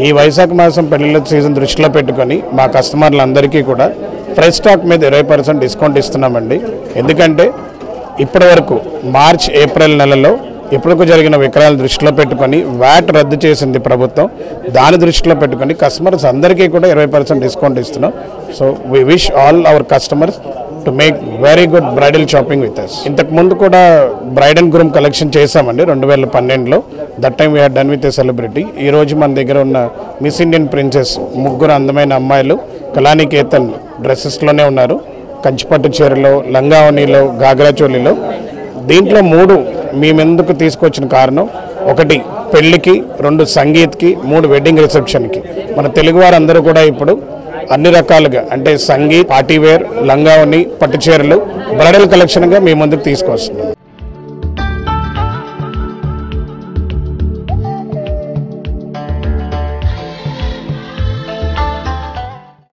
ఈ వైశాఖ మాసం పెళ్లిళ్ళ సీజన్ దృష్టిలో పెట్టుకొని మా కస్టమర్లందరికీ కూడా ఫ్రెష్ స్టాక్ మీద 20% డిస్కౌంట్ ఇస్తున్నామండి. ఎందుకంటే ఇప్పటివరకు మార్చ్ ఏప్రిల్ నెలలో ఇప్పటికు జరిగిన విక్రయాలను దృష్టిలో పెట్టుకొని వ్యాట్ రద్దు చేసింది ప్రభుత్వం. దాని దృష్టిలో పెట్టుకొని కస్టమర్స్ అందరికీ కూడా 20% డిస్కౌంట్ ఇస్తున్నాం. So we wish all our customers to make very good bridal shopping with us. ఇంతకుముందు కూడా బ్రైడ్ అండ్ గ్రూమ్ కలెక్షన్ చేశామండి 2012లో. That time we had done with a celebrity. ఈరోజు మన దగ్గర ఉన్న మిస్ ఇండియన్ ప్రిన్సెస్ ముగ్గురు అందమైన అమ్మాయిలు కళానికేతన్ డ్రెస్సెస్లోనే ఉన్నారు. కంచిపట్టు చీరలో, లంగావనీలో, గాగ్రా చోలీలో. దీంట్లో 3 మీ ముందుకు తీసుకొచ్చిన కారణం 1 పెళ్లికి, 2 సంగీత్కి, 3 వెడ్డింగ్ రిసెప్షన్కి. మన తెలుగు వారందరూ కూడా ఇప్పుడు అన్ని రకాలుగా అంటే సంగీత్, పార్టీవేర్, లంగావని, పట్టు చీరలు బ్రైడల్ కలెక్షన్గా మీ ముందుకు తీసుకొస్తున్నాం.